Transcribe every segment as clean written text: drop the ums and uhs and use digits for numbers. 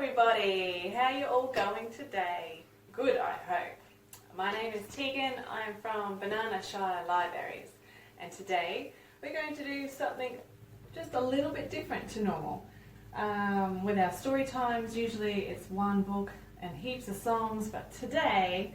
everybody, how are you all going today? Good, I hope. My name is Tegan, I'm from Shire Libraries, and today we're going to do something just a little bit different to normal. With our story times, usually it's one book and heaps of songs, but today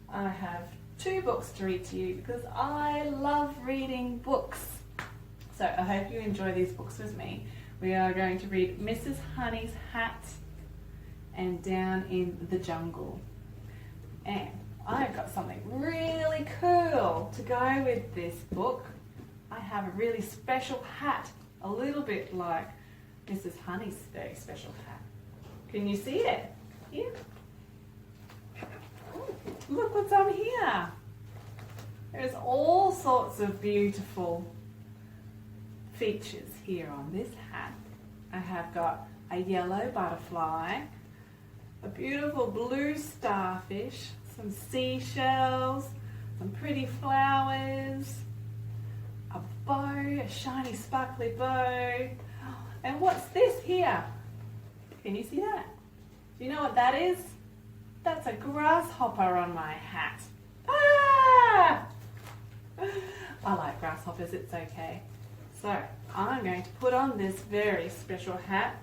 I have two books to read to you because I love reading books. So I hope you enjoy these books with me. We are going to read Mrs. Honey's Hat and Down in the Jungle. And I've got something really cool to go with this book. I have a really special hat, a little bit like Mrs. Honey's very special hat. Can you see it? Here? Ooh, look what's on here. There's all sorts of beautiful features here on this hat. I have got a yellow butterfly, a beautiful blue starfish, some seashells, some pretty flowers, a bow, a shiny sparkly bow, and what's this here? Can you see that? Do you know what that is? That's a grasshopper on my hat. Ah! I like grasshoppers, it's okay. So I'm going to put on this very special hat,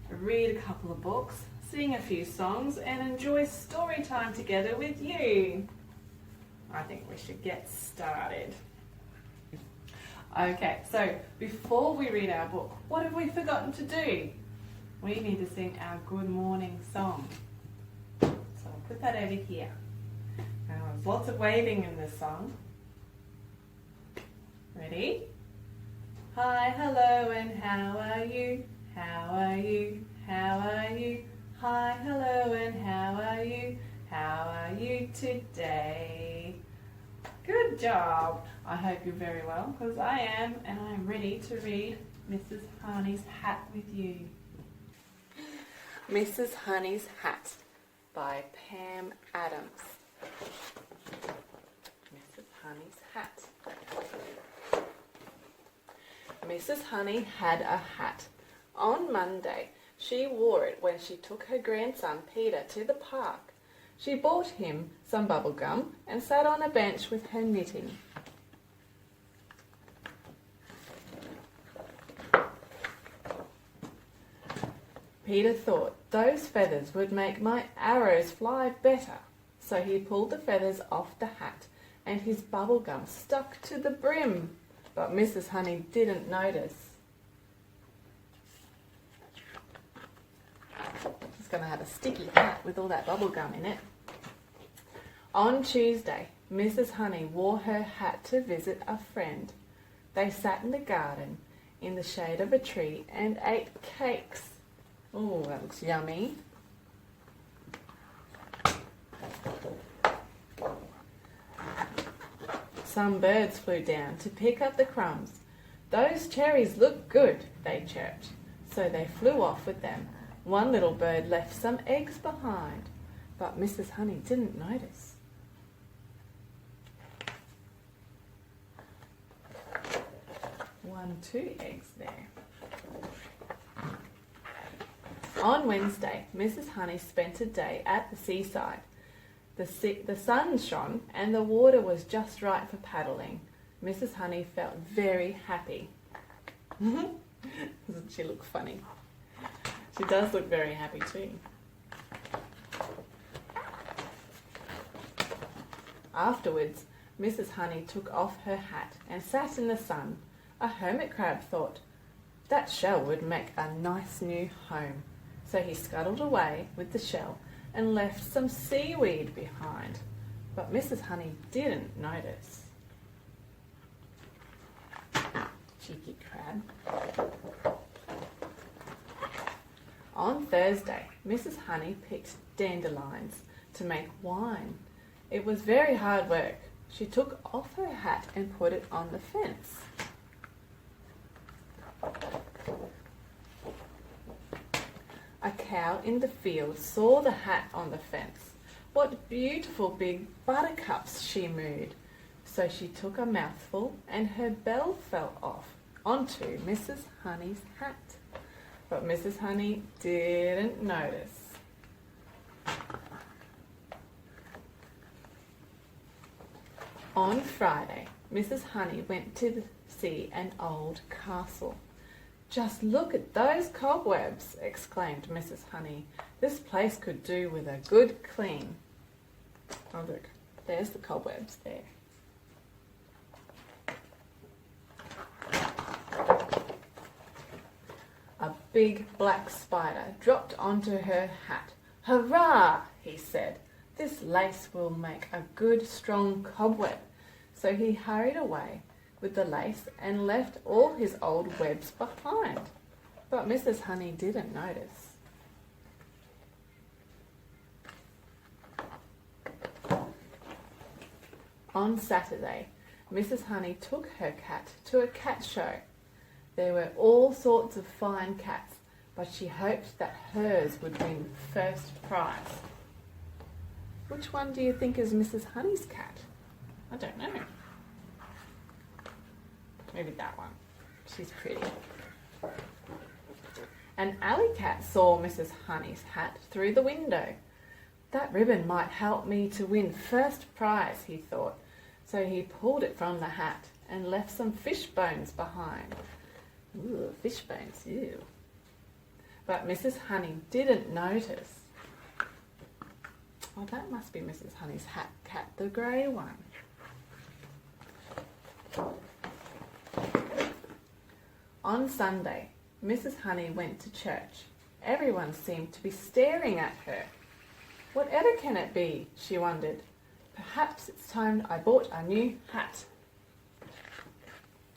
read a couple of books, sing a few songs, and enjoy story time together with you. I think we should get started. Okay, so before we read our book, what have we forgotten to do? We need to sing our good morning song. So I'll put that over here. Now, there's lots of waving in this song. Ready? Hi, hello, and how are you? How are you? How are you? Hi, hello, and how are you? How are you today? Good job. I hope you're very well, because I am, and I am ready to read Mrs. Honey's Hat with you. Mrs. Honey's Hat by Pam Adams. Mrs. Honey's Hat. Mrs. Honey had a hat. On Monday, she wore it when she took her grandson Peter to the park. She bought him some bubble gum and sat on a bench with her knitting. Peter thought those feathers would make my arrows fly better, so he pulled the feathers off the hat and his bubble gum stuck to the brim. But Mrs. Honey didn't notice. She's going to have a sticky hat with all that bubble gum in it. On Tuesday, Mrs. Honey wore her hat to visit a friend. They sat in the garden in the shade of a tree and ate cakes. Oh, that looks yummy. Some birds flew down to pick up the crumbs. Those cherries look good, they chirped. So they flew off with them. One little bird left some eggs behind, but Mrs. Honey didn't notice. Two eggs there. On Wednesday, Mrs. Honey spent a day at the seaside. The sun shone and the water was just right for paddling. Mrs. Honey felt very happy. Doesn't she look funny? She does look very happy too. Afterwards, Mrs. Honey took off her hat and sat in the sun. A hermit crab thought, that shell would make a nice new home. So he scuttled away with the shell and left some seaweed behind. But Mrs. Honey didn't notice. Cheeky crab. On Thursday, Mrs. Honey picked dandelions to make wine. It was very hard work. She took off her hat and put it on the fence. A cow in the field saw the hat on the fence. What beautiful big buttercups, she mooed. So she took a mouthful and her bell fell off onto Mrs. Honey's hat. But Mrs. Honey didn't notice. On Friday, Mrs. Honey went to see an old castle. "Just look at those cobwebs," exclaimed Mrs. Honey. "This place could do with a good clean." Oh look, there's the cobwebs there. A big black spider dropped onto her hat. "Hurrah!" he said. "This lace will make a good strong cobweb." So he hurried away with the lace and left all his old webs behind. But Mrs. Honey didn't notice. On Saturday, Mrs. Honey took her cat to a cat show. There were all sorts of fine cats, but she hoped that hers would win first prize. Which one do you think is Mrs. Honey's cat? I don't know. Maybe that one. She's pretty. An alley cat saw Mrs. Honey's hat through the window. "That ribbon might help me to win first prize," he thought. So he pulled it from the hat and left some fish bones behind. Ooh, fish bones, ew. But Mrs. Honey didn't notice. Oh, that must be Mrs. Honey's cat, the grey one. On Sunday, Mrs. Honey went to church. Everyone seemed to be staring at her. Whatever can it be, she wondered. Perhaps it's time I bought a new hat.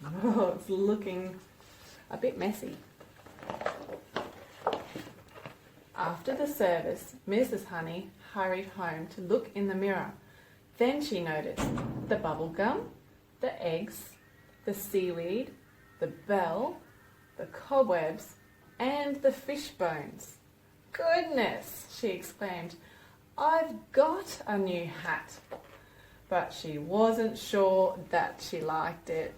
Oh, it's looking a bit messy. After the service, Mrs. Honey hurried home to look in the mirror. Then she noticed the bubble gum, the eggs, the seaweed, the bell, the cobwebs, and the fish bones. "Goodness!" she exclaimed. "I've got a new hat." But she wasn't sure that she liked it.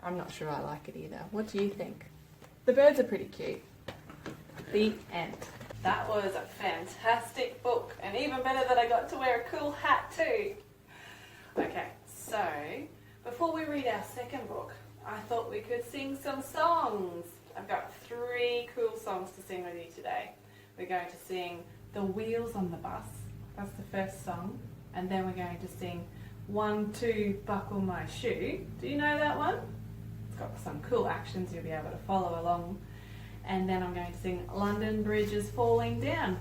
I'm not sure I like it either. What do you think? The birds are pretty cute. The end. That was a fantastic book, and even better that I got to wear a cool hat too. Okay, so before we read our second book, I thought we could sing some songs. I've got 3 cool songs to sing with you today. We're going to sing The Wheels on the Bus. That's the first song. And then we're going to sing 1, 2, Buckle My Shoe. Do you know that one? It's got some cool actions you'll be able to follow along. And then I'm going to sing London Bridge is Falling Down.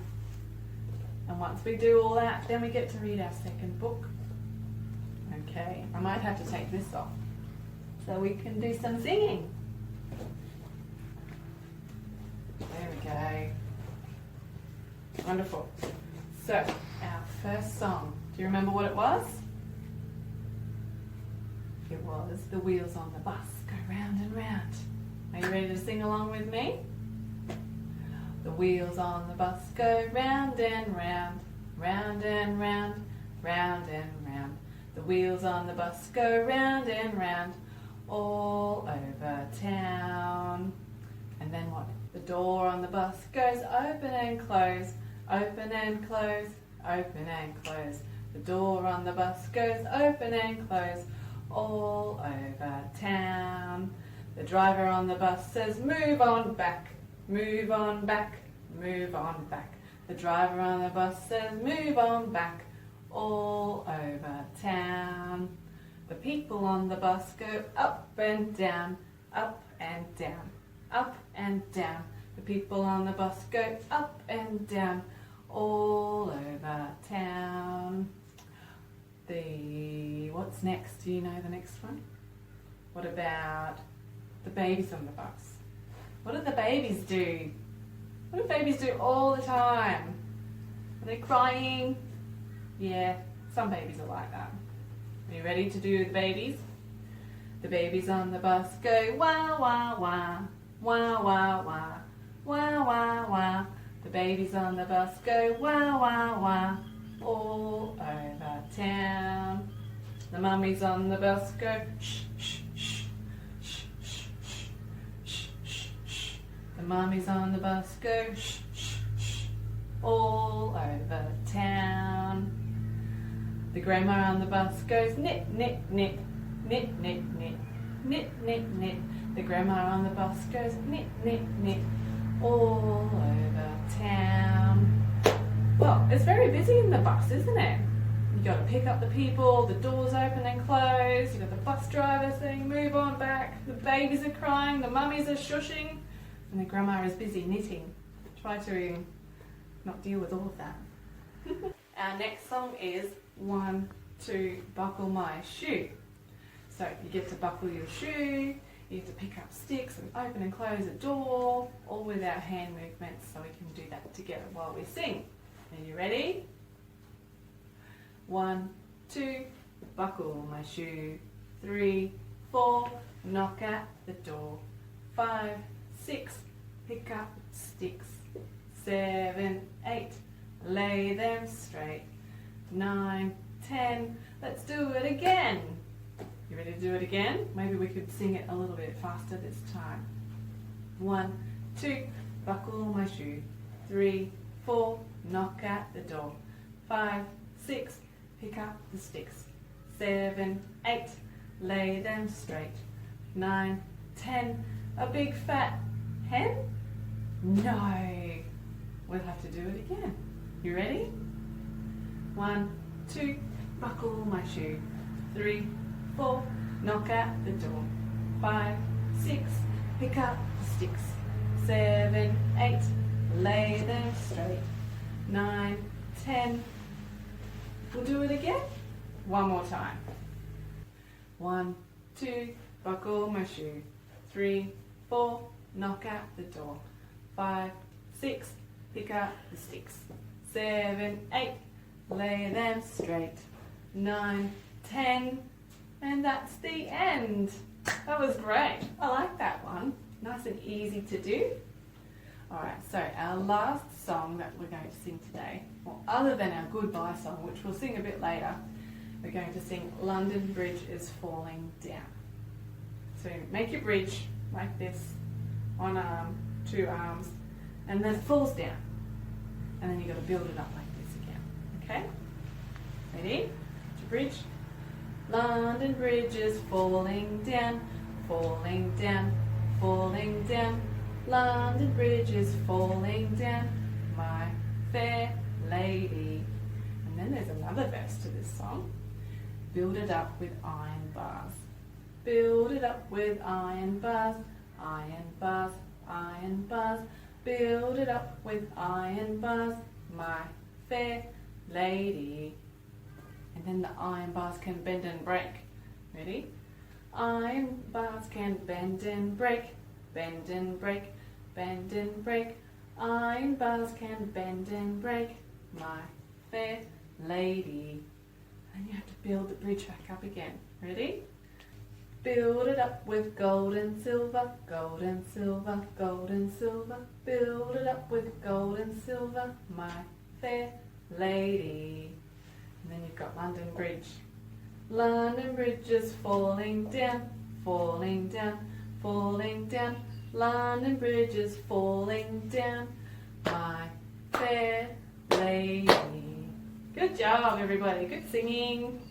And once we do all that, then we get to read our second book. Okay, I might have to take this off so we can do some singing. There we go. Wonderful. So, our first song. Do you remember what it was? It was The Wheels on the Bus Go Round and Round. Are you ready to sing along with me? The wheels on the bus go round and round, round and round, round and round. The wheels on the bus go round and round, all over town. And then what? The door on the bus goes open and close, open and close, open and close. The door on the bus goes open and close, all over town. The driver on the bus says, "Move on back, move on back, move on back." The driver on the bus says, "Move on back, all over town." The people on the bus go up and down, up and down, up and down. The people on the bus go up and down, all over town. What's next? Do you know the next one? What about the babies on the bus? What do the babies do? What do babies do all the time? Are they crying? Yeah, some babies are like that. Are you ready to do the babies? The babies on the bus go wah wah wah, wah wah wah, wah wah wah. The babies on the bus go wah wah wah, all over town. The mummies on the bus go shh shh shh, shh shh shh, shh shh shh. The mummies on the bus go shh shh shh, all over town. The grandma on the bus goes knit, knit, knit, knit, knit, knit, knit, knit, knit. The grandma on the bus goes knit, knit, knit, all over town. Well, it's very busy in the bus, isn't it? You got to pick up the people, the doors open and close, you got the bus driver saying move on back, the babies are crying, the mummies are shushing, and the grandma is busy knitting. Try to not deal with all of that. Our next song is 1, 2, buckle my shoe. So you get to buckle your shoe, you have to pick up sticks and open and close a door, all with our hand movements, so we can do that together while we sing. Are you ready? 1, 2, buckle my shoe. 3, 4, knock at the door. 5, 6, pick up sticks. 7, 8, lay them straight. 9, 10, let's do it again. You ready to do it again? Maybe we could sing it a little bit faster this time. 1, 2, buckle my shoe. 3, 4, knock at the door. 5, 6, pick up the sticks. 7, 8, lay them straight. 9, 10, a big fat hen? No. We'll have to do it again. You ready? 1, 2, buckle my shoe. 3, 4, knock at the door. 5, 6, pick up the sticks. 7, 8, lay them straight. 9, 10. We'll do it again. One more time. 1, 2, buckle my shoe. 3, 4, knock at the door. 5, 6, pick up the sticks. 7, 8, lay them straight. 9, 10, and that's the end. That was great. I like that one. Nice and easy to do. Alright, so our last song that we're going to sing today, well, other than our goodbye song, which we'll sing a bit later, we're going to sing London Bridge is Falling Down. So make your bridge like this, one arm, 2 arms, and then it falls down. And then you've got to build it up like this again. Okay? Ready? To bridge. London Bridge is falling down, falling down, falling down. London Bridge is falling down, my fair lady. And then there's another verse to this song. Build it up with iron bars. Build it up with iron bars, iron bars, iron bars. Build it up with iron bars, my fair lady. And then the iron bars can bend and break. Ready? Iron bars can bend and break, bend and break, bend and break. Iron bars can bend and break, my fair lady. And you have to build the bridge back up again. Ready? Build it up with gold and silver, gold and silver, gold and silver. Build it up with gold and silver, my fair lady. And then you've got London Bridge. London Bridge is falling down, falling down, falling down. London Bridge is falling down, my fair lady. Good job, everybody. Good singing.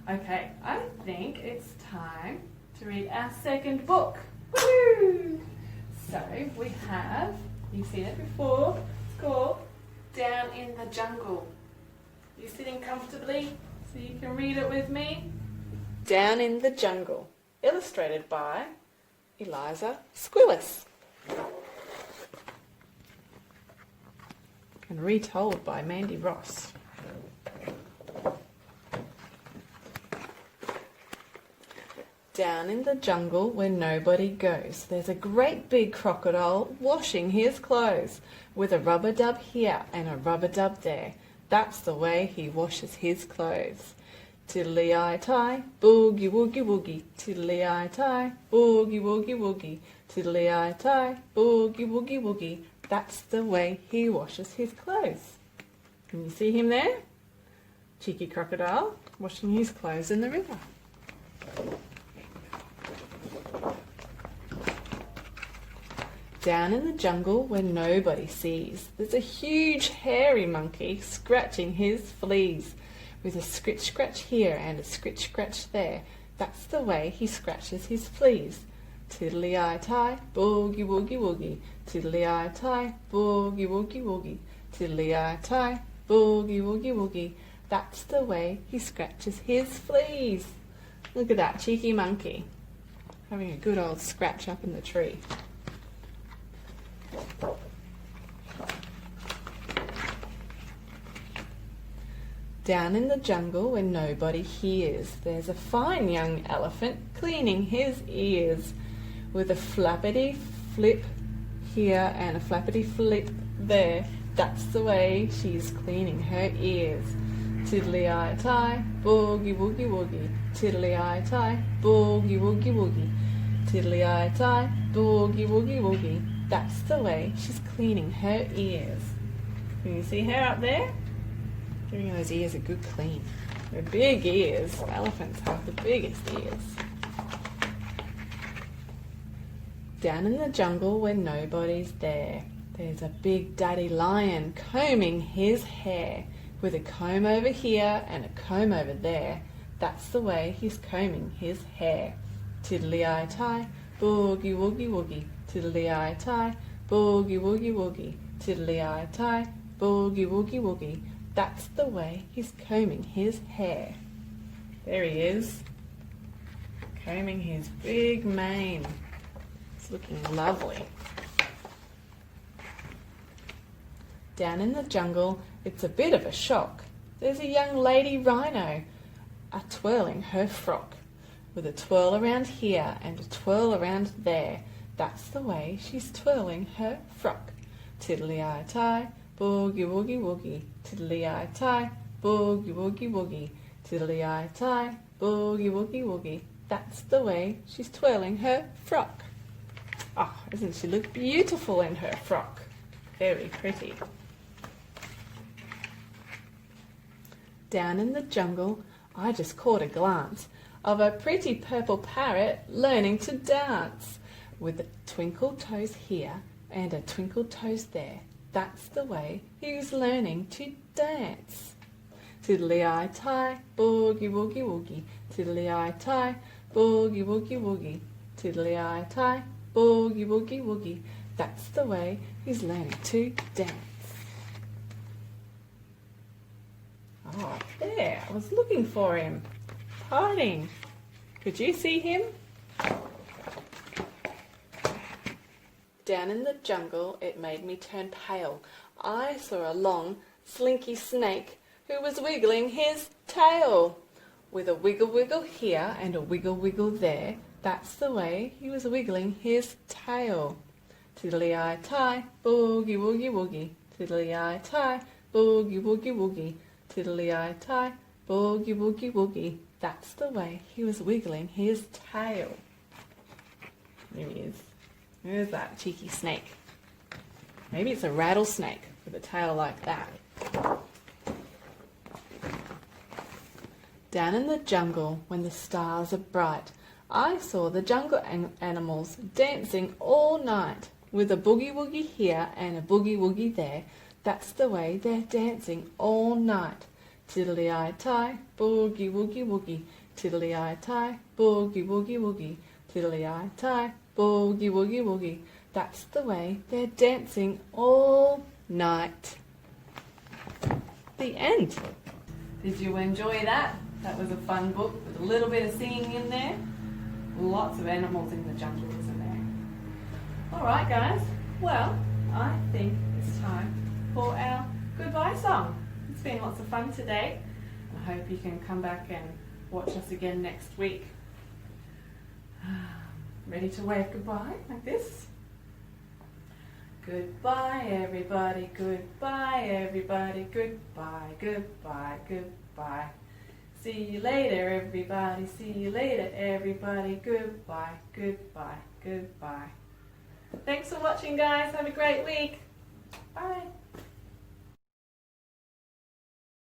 Okay, I think it's time to read our second book. Woo! So we have, you've seen it before, it's called Down in the Jungle. You sitting comfortably so you can read it with me? Down in the Jungle, illustrated by Eliza Squillis and retold by Mandy Ross. Down in the jungle where nobody goes, there's a great big crocodile washing his clothes with a rubber-dub here and a rubber-dub there. That's the way he washes his clothes. Tiddly-eye-tie, boogie-woogie-woogie. Tiddly-eye-tie, boogie-woogie-woogie. Tiddly-eye-tie, boogie-woogie-woogie. That's the way he washes his clothes. Can you see him there? Cheeky crocodile washing his clothes in the river. Down in the jungle where nobody sees, there's a huge hairy monkey scratching his fleas with a scritch scratch here and a scritch scratch there. That's the way he scratches his fleas. Tiddly-eye-tie, boogie-woogie woogie. Tiddly-eye-tie, boogie-woogie woogie. Tiddly-eye-tie, boogie-woogie woogie. That's the way he scratches his fleas. Look at that cheeky monkey, having a good old scratch up in the tree. Down in the jungle where nobody hears, there's a fine young elephant cleaning his ears with a flappity flip here and a flappity flip there. That's the way she's cleaning her ears. Tiddly-eye-tie, boogie-woogie woogie. Tiddly-eye-tie, boogie-woogie woogie. Tiddly-eye-tie, boogie-woogie woogie. That's the way she's cleaning her ears. Can you see her up there? Giving those ears a good clean. They're big ears. Elephants have the biggest ears. Down in the jungle where nobody's there, there's a big daddy lion combing his hair with a comb over here and a comb over there. That's the way he's combing his hair. Tiddly-eye-tie, boogie-woogie woogie. Tiddly-eye-tie, boogie-woogie woogie. Tiddly-eye-tie, boogie-woogie woogie. That's the way he's combing his hair. There he is, combing his big mane. It's looking lovely. Down in the jungle, it's a bit of a shock. There's a young lady rhino a-twirling her frock with a twirl around here and a twirl around there. That's the way she's twirling her frock. Tiddly-eye-tie, boogie-woogie woogie. Tiddly-eye-tie, boogie-woogie woogie. Tiddly-eye-tie, boogie-woogie woogie. That's the way she's twirling her frock. Oh, doesn't she look beautiful in her frock? Very pretty. Down in the jungle, I just caught a glance of a pretty purple parrot learning to dance with a twinkle toes here and a twinkle toes there. That's the way he was learning to dance. Tiddly-eye-tie, boogie-woogie woogie. Tiddly-eye-tie, boogie-woogie woogie. Tiddly-eye-tie, boogie-woogie woogie. That's the way he's learning to dance. Oh, there, I was looking for him. Hiding. Could you see him? Down in the jungle, it made me turn pale. I saw a long, slinky snake who was wiggling his tail. With a wiggle wiggle here and a wiggle wiggle there, that's the way he was wiggling his tail. Tiddly-eye-tie, boogie-woogie woogie. Tiddly-eye-tie, boogie-woogie woogie. Tiddly-eye-tie, boogie-woogie woogie. That's the way he was wiggling his tail. There he is. There's that cheeky snake. Maybe it's a rattlesnake with a tail like that. Down in the jungle, when the stars are bright, I saw the jungle animals dancing all night with a boogie-woogie here and a boogie-woogie there. That's the way they're dancing all night. Tiddly-eye-tie, boogie-woogie woogie. Tiddly-eye-tie, boogie-woogie woogie. Tiddly-eye-tie, boogie-woogie woogie. That's the way they're dancing all night. The end. Did you enjoy that? That was a fun book with a little bit of singing in there. Lots of animals in the jungle, isn't there? Alright guys, well, I think it's time for our goodbye song. It's been lots of fun today. I hope you can come back and watch us again next week. Ready to wave goodbye like this? Goodbye everybody, goodbye everybody, goodbye, goodbye, goodbye. See you later everybody, see you later everybody, goodbye, goodbye, goodbye. Thanks for watching guys, have a great week. Bye.